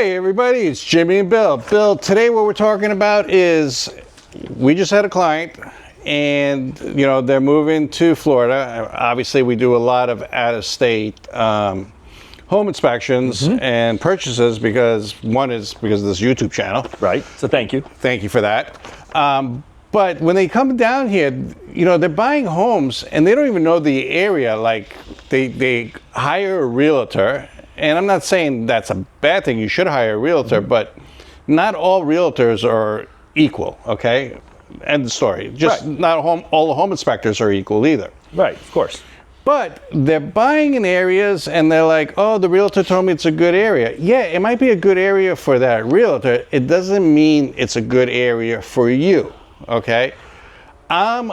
Hey everybody, it's Jimmy and Bill. Bill, today what we're talking about is we just had a client and they're moving to Florida. Obviously we do a lot of out-of-state home inspections and purchases because of this YouTube channel. Right, so thank you. Thank you for that. But when they come down here, they're buying homes and they don't even know the area. Like they hire a realtor. And I'm not saying that's a bad thing. You should hire a realtor, but not all realtors are equal, okay? End of story. Just not all the home inspectors are equal either. Right, of course. But they're buying in areas and they're like, oh, the realtor told me it's a good area. Yeah, it might be a good area for that realtor. It doesn't mean it's a good area for you, okay? I'm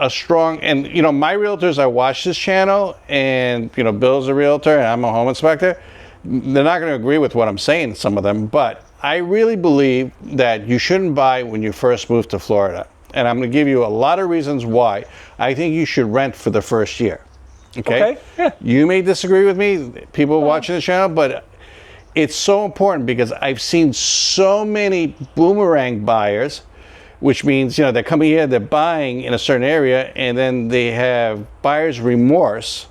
a strong, and my realtors, I watch this channel, and Bill's a realtor and I'm a home inspector. They're not going to agree with what I'm saying, some of them, but I really believe that you shouldn't buy when you first move to Florida. And I'm going to give you a lot of reasons why I think you should rent for the first year. Okay? Yeah. You may disagree with me, people watching the channel, but it's so important because I've seen so many boomerang buyers, which means, they're coming here, they're buying in a certain area, and then they have buyer's remorse,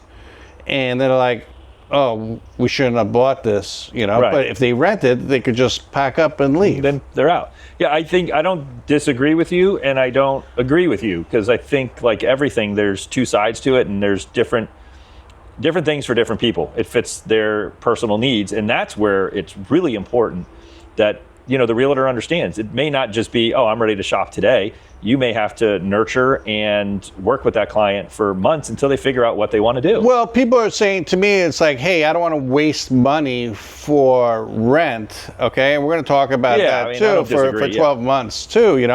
and they're like, oh, we shouldn't have bought this, Right. But if they rented, they could just pack up and leave. Then they're out. Yeah, I don't disagree with you, and I don't agree with you, because I think, like everything, there's two sides to it, and there's different things for different people. It fits their personal needs, and that's where it's really important that the realtor understands. It may not just be, oh, I'm ready to shop today. You may have to nurture and work with that client for months until they figure out what they want to do. Well, people are saying to me, it's like, hey, I don't want to waste money for rent, okay? And we're going to talk about that too for 12 months too,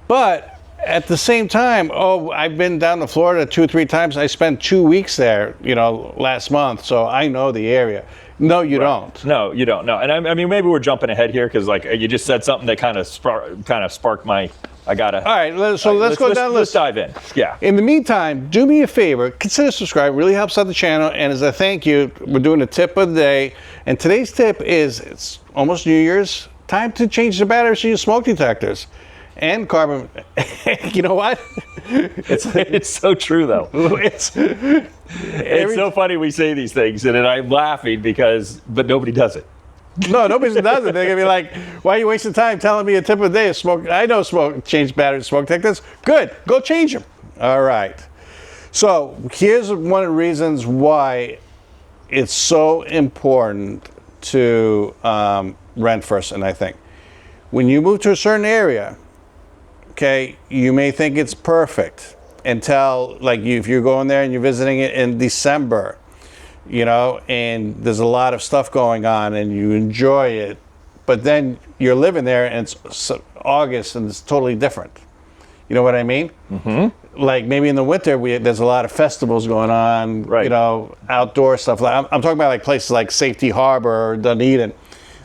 But at the same time, I've been down to Florida 2 or 3 times. I spent 2 weeks there, last month, so I know the area. No, you don't. No, you don't. No, and I mean, maybe we're jumping ahead here because, like, you just said something that kind of sparked my. I gotta. All right, let's go down. Let's dive in. Yeah. In the meantime, do me a favor. Consider subscribe. Really helps out the channel. And as a thank you, we're doing a tip of the day. And today's tip is it's almost New Year's. Time to change the batteries in your smoke detectors. And carbon. You know what? It's so true though. It's so funny we say these things, and I'm laughing but nobody does it. No, nobody does it. They're gonna be like, "Why are you wasting time telling me a tip of the day of smoke? I know change batteries, smoke detectors. Good, go change them." All right. So here's one of the reasons why it's so important to rent first. And I think when you move to a certain area, okay, you may think it's perfect until, like, if you're going there and you're visiting it in December, and there's a lot of stuff going on and you enjoy it, but then you're living there and it's August and it's totally different. You know what I mean? Mm-hmm. Like maybe in the winter there's a lot of festivals going on, right. Outdoor stuff. I'm talking about like places like Safety Harbor or Dunedin.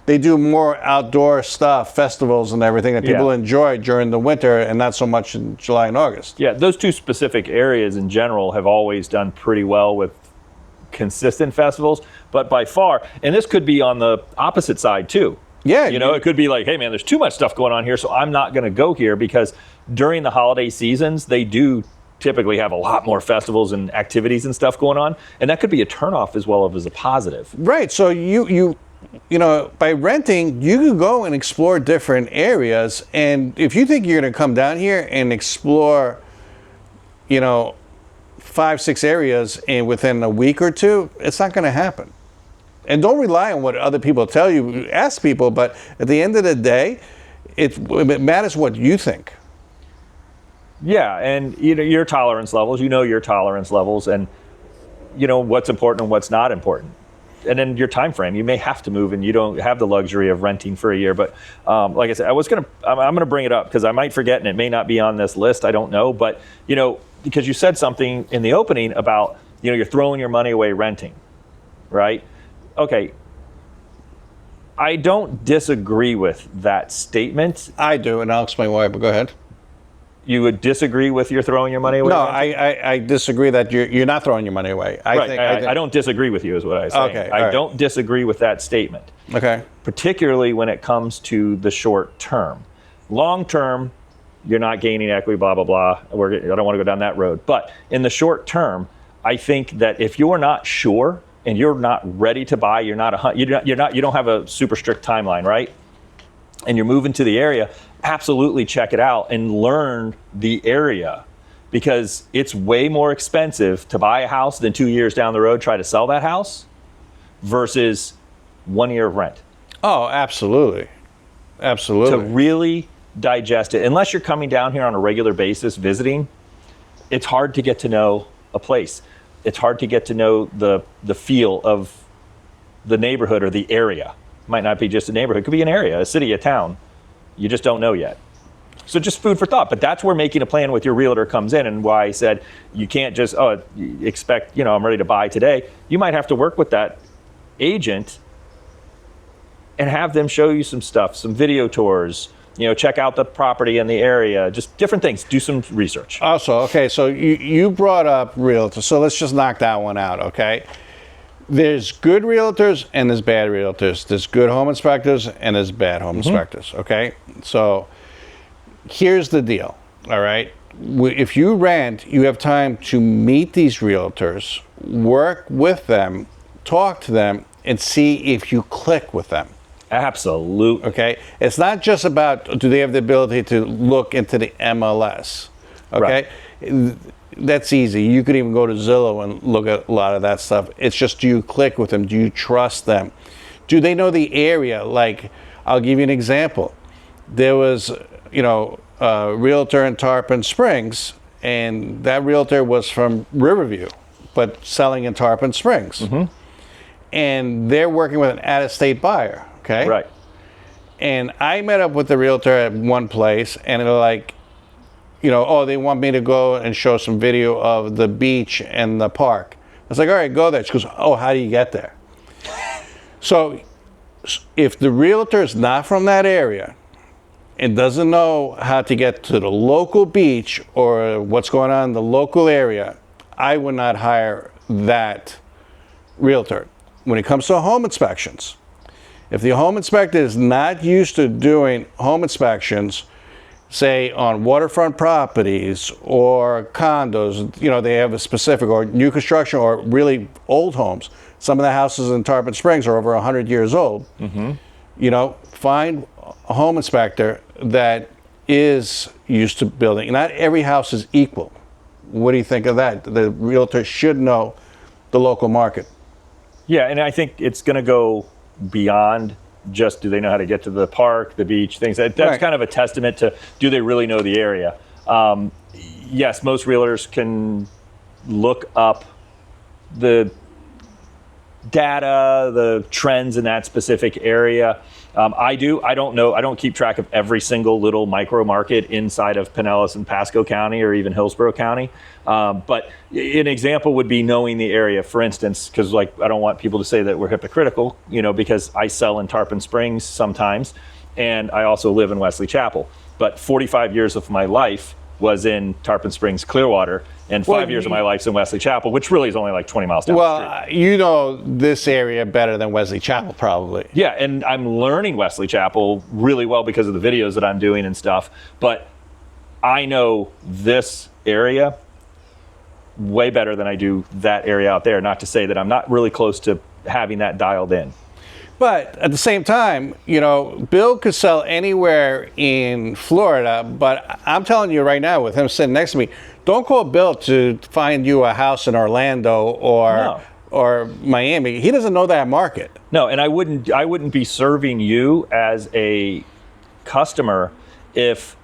They do more outdoor stuff, festivals and everything that people enjoy during the winter and not so much in July and August. Yeah, those two specific areas in general have always done pretty well with consistent festivals, but by far, and this could be on the opposite side too. Yeah. It could be like, hey man, there's too much stuff going on here, so I'm not going to go here, because during the holiday seasons, they do typically have a lot more festivals and activities and stuff going on, and that could be a turnoff as well as a positive. Right, so you by renting, you can go and explore different areas. And if you think you're going to come down here and explore, 5-6 areas within a week or two, it's not going to happen. And don't rely on what other people tell you. Ask people, but at the end of the day, it matters what you think. Yeah, and your tolerance levels, your tolerance levels, and what's important and what's not important. And then your time frame, you may have to move and you don't have the luxury of renting for a year. But like I said, I'm going to bring it up because I might forget and it may not be on this list. I don't know. But, because you said something in the opening about, you're throwing your money away renting, right? Okay. I don't disagree with that statement. I do, and I'll explain why, but go ahead. You would disagree with you're throwing your money away? No, I disagree that you're not throwing your money away. I don't disagree with you is what I say. Okay, all right. don't disagree with that statement. Okay. Particularly when it comes to the short term. Long term, you're not gaining equity, blah, blah, blah. I don't want to go down that road. But in the short term, I think that if you're not sure and you're not ready to buy, you don't have a super strict timeline, right? And you're moving to the area, absolutely check it out and learn the area, because it's way more expensive to buy a house than 2 years down the road try to sell that house versus 1 year of rent. Oh, absolutely. Absolutely. To really digest it, unless you're coming down here on a regular basis visiting, it's hard to get to know a place. It's hard to get to know the feel of the neighborhood or the area. It might not be just a neighborhood. It could be an area, a city, a town. You just don't know yet. So just food for thought. But that's where making a plan with your realtor comes in, and why I said you can't just expect, I'm ready to buy today. You might have to work with that agent and have them show you some stuff, some video tours, check out the property in the area, just different things. Do some research. Also, okay, so you brought up realtors, so let's just knock that one out, okay? There's good realtors and there's bad realtors. There's good home inspectors and there's bad home inspectors, okay? So here's the deal, all right? If you rent, you have time to meet these realtors, work with them, talk to them, and see if you click with them. Absolutely. Okay? It's not just about do they have the ability to look into the MLS, okay? Right. That's easy. You could even go to Zillow and look at a lot of that stuff. It's just, do you click with them? Do you trust them? Do they know the area? Like, I'll give you an example. There was, a realtor in Tarpon Springs, and that realtor was from Riverview, but selling in Tarpon Springs. Mm-hmm. And they're working with an out-of-state buyer, okay? Right. And I met up with the realtor at one place, and they're like, they want me to go and show some video of the beach and the park. I was like, all right, go there. She goes, oh, how do you get there? So if the realtor is not from that area and doesn't know how to get to the local beach or what's going on in the local area, I would not hire that realtor. When it comes to home inspections, if the home inspector is not used to doing home inspections, say on waterfront properties or condos, they have a specific, or new construction or really old homes. Some of the houses in Tarpon Springs are over 100 years old. Mm-hmm. Find a home inspector that is used to building. Not every house is equal. What do you think of that? The realtor should know the local market. Yeah, and I think it's going to go beyond just do they know how to get to the park, the beach, things. That's right. Kind of a testament to, do they really know the area? Yes, most realtors can look up the data, the trends in that specific area. I do. I don't know. I don't keep track of every single little micro market inside of Pinellas and Pasco County or even Hillsborough County. But an example would be knowing the area, for instance, because I don't want people to say that we're hypocritical, because I sell in Tarpon Springs sometimes, and I also live in Wesley Chapel. But 45 years of my life was in Tarpon Springs, Clearwater, and 5 years of my life's in Wesley Chapel, which really is only like 20 miles down the street. You know this area better than Wesley Chapel, probably. Yeah, and I'm learning Wesley Chapel really well because of the videos that I'm doing and stuff. But I know this area way better than I do that area out there. Not to say that I'm not really close to having that dialed in. But at the same time, Bill could sell anywhere in Florida, but I'm telling you right now, with him sitting next to me, don't call Bill to find you a house in Orlando or Miami. He doesn't know that market. No, and I wouldn't be serving you as a customer if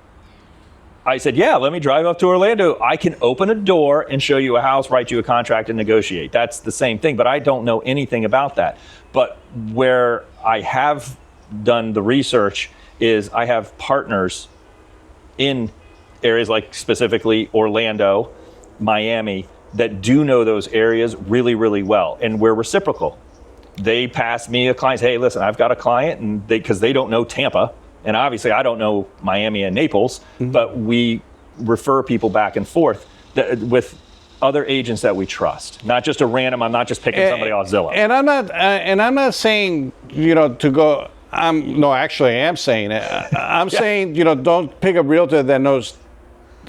I said, yeah, let me drive up to Orlando. I can open a door and show you a house, write you a contract, and negotiate. That's the same thing, but I don't know anything about that. But where I have done the research is I have partners in areas like specifically Orlando, Miami, that do know those areas really, really well. And we're reciprocal. They pass me a client, hey, listen, I've got a client, and because they don't know Tampa, and obviously I don't know Miami and Naples, mm-hmm. but we refer people back and forth with other agents that we trust, not just a random. I'm not just picking somebody off Zillow. And I'm not saying, to go. Actually, I am saying it. I'm saying, don't pick a realtor that knows.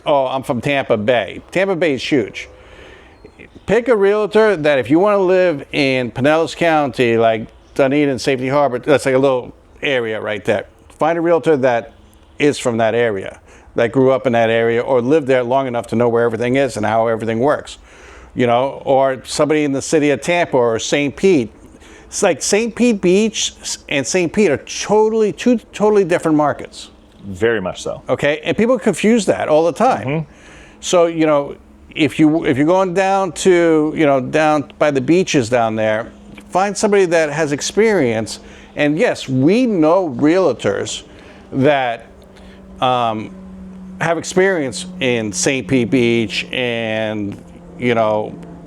Oh, I'm from Tampa Bay. Tampa Bay is huge. Pick a realtor that if you want to live in Pinellas County, like Dunedin, Safety Harbor, that's like a little area right there. Find a realtor that is from that area, that grew up in that area or lived there long enough to know where everything is and how everything works. Or somebody in the city of Tampa or St. Pete. It's like St. Pete Beach and St. Pete are two totally different markets. Very much so. Okay, and people confuse that all the time. Mm-hmm. So if you're going down to down by the beaches down there, find somebody that has experience. And yes, we know realtors that have experience in St. Pete Beach and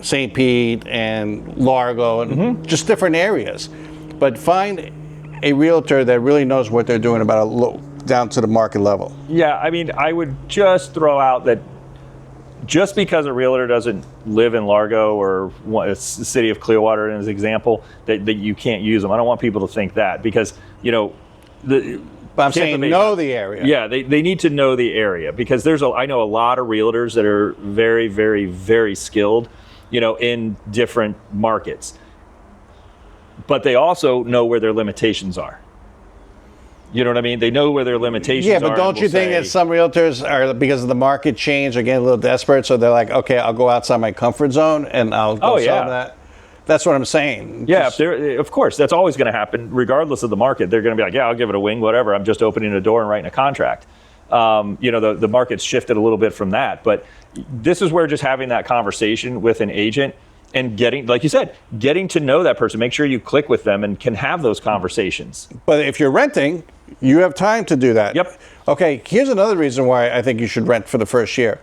St. Pete and Largo and just different areas. But find a realtor that really knows what they're doing about down to the market level. Yeah, I mean, I would just throw out that just because a realtor doesn't live in Largo or the city of Clearwater, as an example, that you can't use them. I don't want people to think that because, But I'm saying know the area. Yeah, they need to know the area because I know a lot of realtors that are very, very, very skilled, in different markets. But they also know where their limitations are. You know what I mean? They know where their limitations are. Yeah, but don't you think that some realtors are, because of the market change, are getting a little desperate, so they're like, okay, I'll go outside my comfort zone and I'll go sell that? That's what I'm saying. Yeah, of course, that's always going to happen, regardless of the market. They're going to be like, yeah, I'll give it a wing, whatever. I'm just opening a door and writing a contract. The market's shifted a little bit from that, but this is where just having that conversation with an agent and getting, like you said, getting to know that person, make sure you click with them and can have those conversations. But if you're renting, you have time to do that. Yep. Okay, here's another reason why I think you should rent for the first year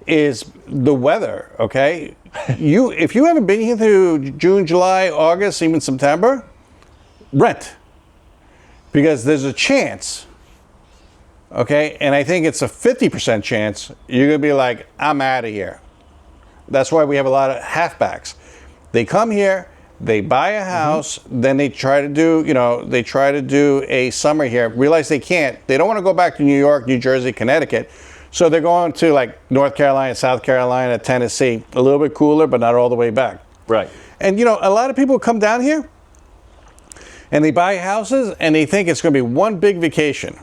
is the weather, okay? If you haven't been here through June, July, August, even September, rent. Because there's a chance, okay, and I think it's a 50% chance you're going to be like, I'm out of here. That's why we have a lot of halfbacks. They come here, they buy a house, then they try to do, a summer here, realize they can't. They don't want to go back to New York, New Jersey, Connecticut. So they're going to like North Carolina, South Carolina, Tennessee, a little bit cooler, but not all the way back. Right. And a lot of people come down here and they buy houses and they think it's going to be one big vacation.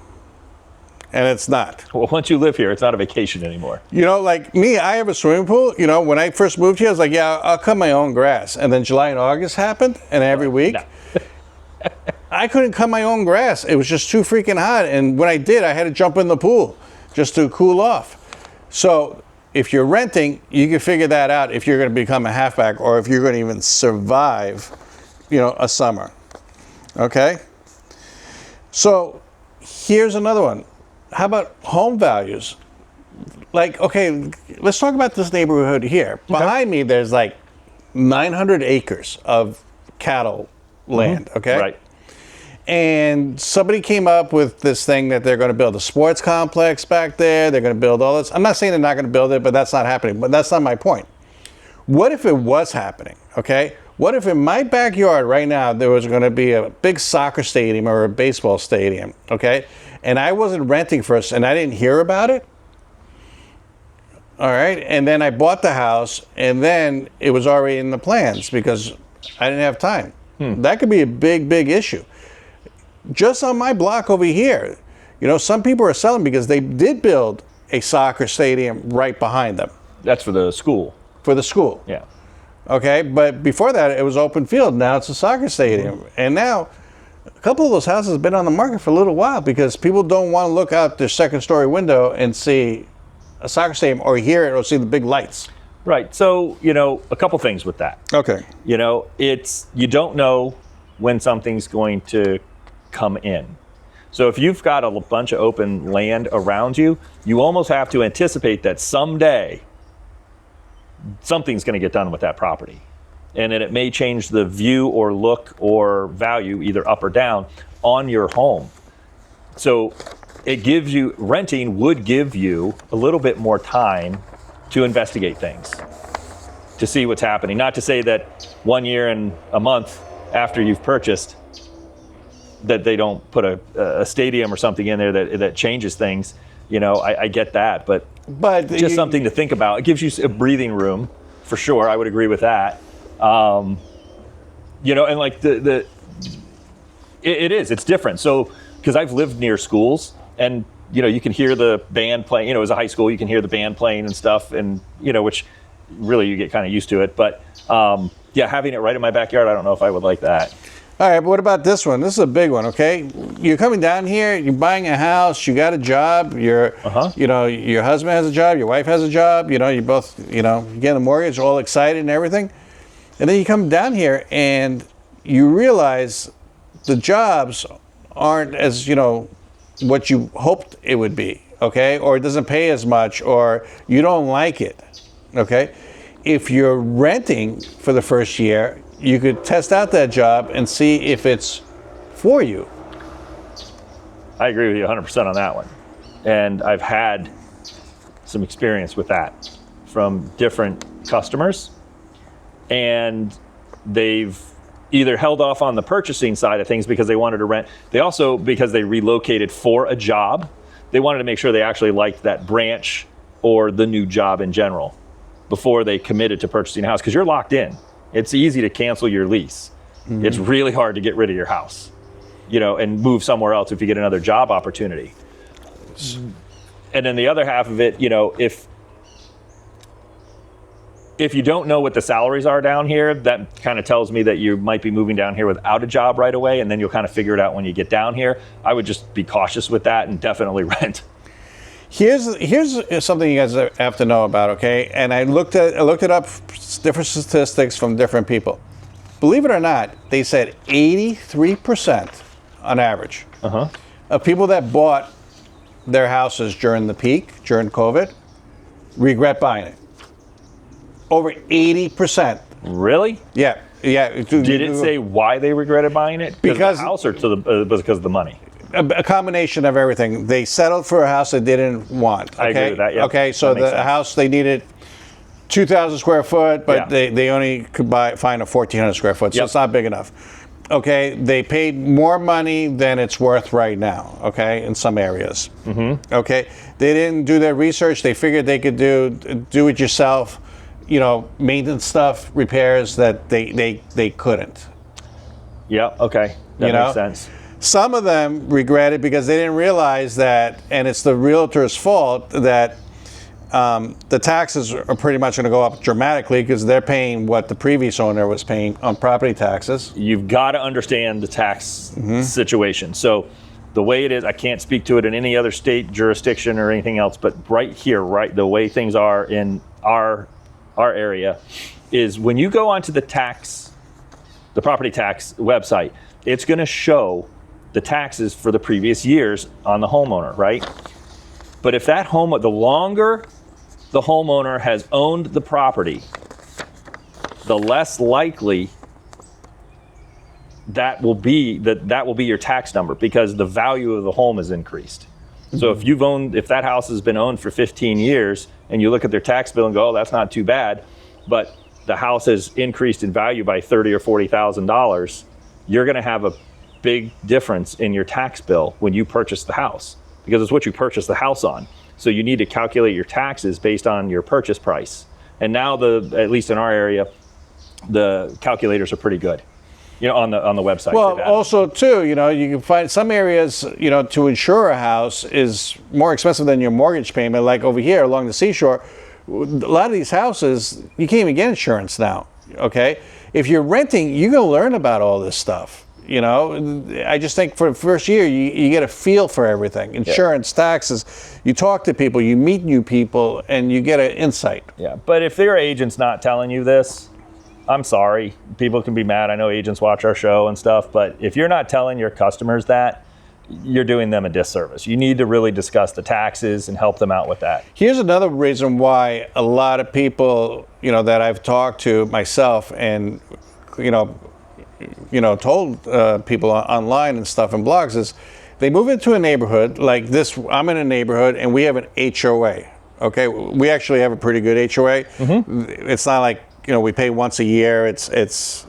And it's not. Well, once you live here, it's not a vacation anymore. Like me, I have a swimming pool. When I first moved here, I was like, yeah, I'll cut my own grass. And then July and August happened, and every week, I couldn't cut my own grass. It was just too freaking hot. And when I did, I had to jump in the pool just to cool off. So if you're renting, you can figure that out if you're going to become a halfback or if you're going to even survive, a summer. Okay? So here's another one. How about home values? Like, okay, let's talk about this neighborhood here. Behind me, there's like 900 acres of cattle land, okay? Right. And somebody came up with this thing that they're going to build a sports complex back there. They're going to build all this. I'm not saying they're not going to build it, but that's not happening. But that's not my point. What if it was happening, okay? What if in my backyard right now there was going to be a big soccer stadium or a baseball stadium, okay? And I wasn't renting first and I didn't hear about it? All right, and then I bought the house and then it was already in the plans because I didn't have time. That could be a big, big issue. Just on my block over here, some people are selling because they did build a soccer stadium right behind them. That's for the school. For the school. Yeah. Okay, but before that it was open field. Now it's a soccer stadium. And now a couple of those houses have been on the market for a little while because people don't want to look out their second story window and see a soccer stadium or hear it or see the big lights. Right. So, a couple things with that. Okay. You don't know when something's going to come in. So if you've got a bunch of open land around you, you almost have to anticipate that someday something's going to get done with that property. And then it may change the view or look or value, either up or down, on your home. So renting would give you a little bit more time to investigate things, to see what's happening. Not to say that 1 year and a month after you've purchased that they don't put a stadium or something in there that changes things. I get that, but just something to think about. It gives you a breathing room, for sure. I would agree with that. And like it's different. So, because I've lived near schools, and you can hear the band playing. As a high school, you can hear the band playing and stuff, and which really you get kind of used to it. But having it right in my backyard, I don't know if I would like that. All right, but what about this one? This is a big one, okay? You're coming down here, you're buying a house, you got a job, your husband has a job, your wife has a job, you both, you get a mortgage, all excited and everything. And then you come down here and you realize the jobs aren't as, what you hoped it would be, okay? Or it doesn't pay as much, or you don't like it, okay? If you're renting for the first year, you could test out that job and see if it's for you. I agree with you 100% on that one. And I've had some experience with that from different customers. And they've either held off on the purchasing side of things because they wanted to rent. They also, because they relocated for a job, they wanted to make sure they actually liked that branch or the new job in general before they committed to purchasing a house, because you're locked in. It's easy to cancel your lease. Mm-hmm. It's really hard to get rid of your house, and move somewhere else if you get another job opportunity. And then the other half of it, if you don't know what the salaries are down here, that kind of tells me that you might be moving down here without a job right away, and then you'll kind of figure it out when you get down here. I would just be cautious with that and definitely rent. Here's something you guys have to know about, okay? And I looked it up, different statistics from different people. Believe it or not, they said 83% on average of people that bought their houses during the peak, during COVID, regret buying it. Over 80%. Really? Yeah. Did it say why they regretted buying it? Because of the house, or because of the money? A combination of everything. They settled for a house they didn't want. Okay? I agree with that, yeah. Okay, so the house, they needed 2,000 square foot, but they only could find a 1,400 square foot, so it's not big enough. Okay, they paid more money than it's worth right now, okay, in some areas. Mm-hmm. Okay, they didn't do their research. They figured they could do it yourself, maintenance stuff, repairs that they couldn't. Yeah, okay, that makes sense. Some of them regret it because they didn't realize that, and it's the realtor's fault, that the taxes are pretty much going to go up dramatically because they're paying what the previous owner was paying on property taxes. You've got to understand the tax situation. So the way it is, I can't speak to it in any other state jurisdiction or anything else, but right here, the way things are in our area, is when you go onto the property tax website, it's going to show the taxes for the previous years on the homeowner, right? But if the longer the homeowner has owned the property, the less likely that will be your tax number, because the value of the home is increased. Mm-hmm. So if that house has been owned for 15 years and you look at their tax bill and go, oh, that's not too bad, but the house has increased in value by $30,000 or $40,000, you're going to have a big difference in your tax bill when you purchase the house, because it's what you purchased the house on. So you need to calculate your taxes based on your purchase price. And now at least in our area, the calculators are pretty good, on the website. Well, also too, you can find some areas, to insure a house is more expensive than your mortgage payment. Like over here along the seashore, a lot of these houses, you can't even get insurance now, okay? If you're renting, you're going to learn about all this stuff. I just think for the first year, you get a feel for everything. Insurance, taxes, you talk to people, you meet new people, and you get an insight. Yeah, but if their agent's not telling you this, I'm sorry. People can be mad. I know agents watch our show and stuff, but if you're not telling your customers that, you're doing them a disservice. You need to really discuss the taxes and help them out with that. Here's another reason why a lot of people, that I've talked to myself and, told people online and stuff and blogs is They move into a neighborhood like this. I'm in a neighborhood and we have an HOA. Okay, we actually have a pretty good HOA. It's not like, you know, we pay once a year. It's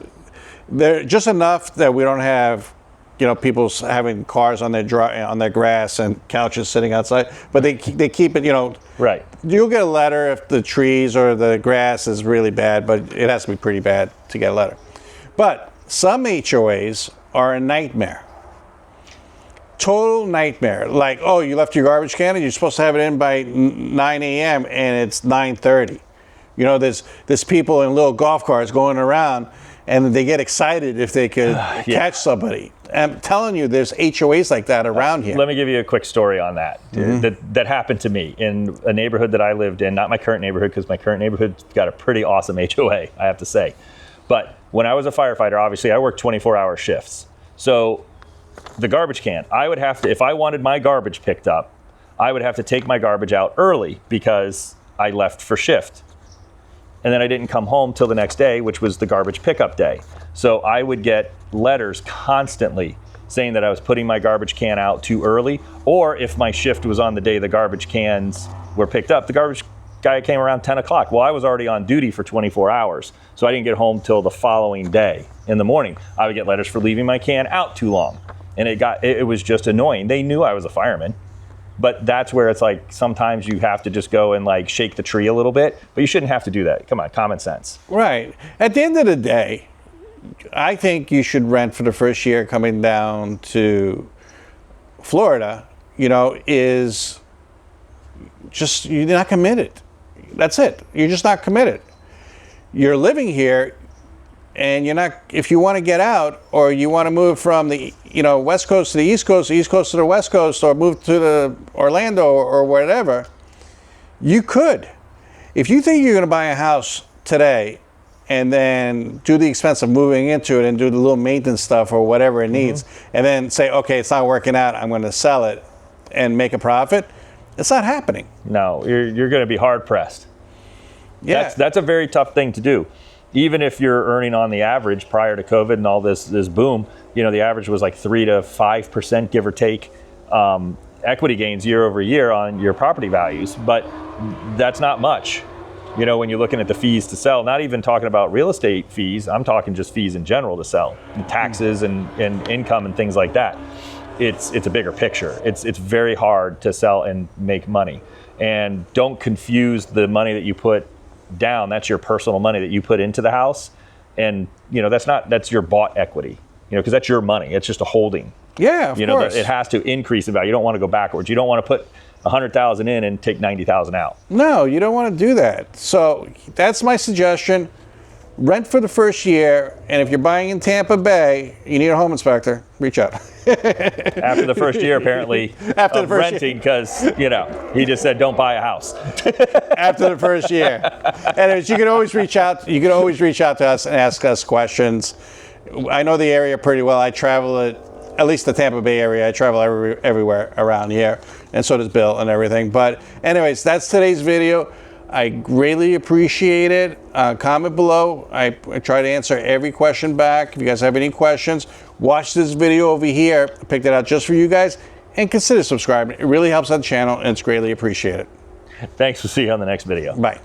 they're just enough that we don't have, you know, people having cars on their grass and couches sitting outside. But they keep it, you know. Right. You'll get a letter if the trees or the grass is really bad, but it has to be pretty bad to get a letter. But some HOAs are a nightmare. Total nightmare. Like, oh, you left your garbage can and you're supposed to have it in by 9 a.m. and it's 9:30. You know, there's people in little golf carts going around and they get excited if they could catch somebody. I'm telling you, there's HOAs like that around here. Let me give you a quick story on that. That happened to me in a neighborhood that I lived in, not my current neighborhood, because my current neighborhood's got a pretty awesome HOA, I have to say. But when I was a firefighter, obviously I worked 24-hour shifts. So the garbage can, I would have to, if I wanted my garbage picked up, I would have to take my garbage out early because I left for shift. And then I didn't come home till the next day, which was the garbage pickup day. So I would get letters constantly saying that I was putting my garbage can out too early, or if my shift was on the day the garbage cans were picked up, the garbage guy came around 10 o'clock. Well, I was already on duty for 24 hours, so I didn't get home till the following day in the morning. I would get letters for leaving my can out too long. And it was just annoying. They knew I was a fireman. But that's where it's like sometimes you have to just go and like shake the tree a little bit, but you shouldn't have to do that. Come on, common sense. Right. At the end of the day, I think you should rent for the first year coming down to Florida, you know, is just, you're not committed. That's it. You're just not committed. You're living here and you're not, if you want to get out or you want to move from the, you know, West Coast to the East Coast to the West Coast, or move to the Orlando or whatever, you could. If you think you're going to buy a house today and then do the expense of moving into it and do the little maintenance stuff or whatever it needs, and then say, okay, it's not working out, I'm going to sell it and make a profit, it's not happening. No, you're going to be hard pressed. Yeah. That's a very tough thing to do. Even if you're earning on the average prior to COVID and all this boom, you know, the average was like 3 to 5%, give or take, equity gains year over year on your property values. But that's not much. You know, when you're looking at the fees to sell, not even talking about real estate fees, I'm talking just fees in general to sell, taxes and income and things like that. It's a bigger picture. It's very hard to sell and make money. And don't confuse the money that you put down. That's your personal money that you put into the house. And, you know, that's your bought equity, you know, because that's your money. It's just a holding. Yeah, of course. It has to increase in value. You don't want to go backwards. You don't want to put 100,000 in and take 90,000 out. No, you don't want to do that. So that's my suggestion. Rent for the first year, and if you're buying in Tampa Bay, you need a home inspector, reach out. After the first year, apparently, After the of first renting, because, you know, he just said, don't buy a house. After the first year. Anyways, you can always reach out. You can always reach out to us and ask us questions. I know the area pretty well. I travel at least the Tampa Bay area. I travel everywhere around here, and so does Bill and everything. But anyways, that's today's video. I greatly appreciate it. Comment below. I try to answer every question back. If you guys have any questions, watch this video over here. I picked it out just for you guys, and consider subscribing. It really helps out the channel, and it's greatly appreciated. Thanks. We'll see you on the next video. Bye.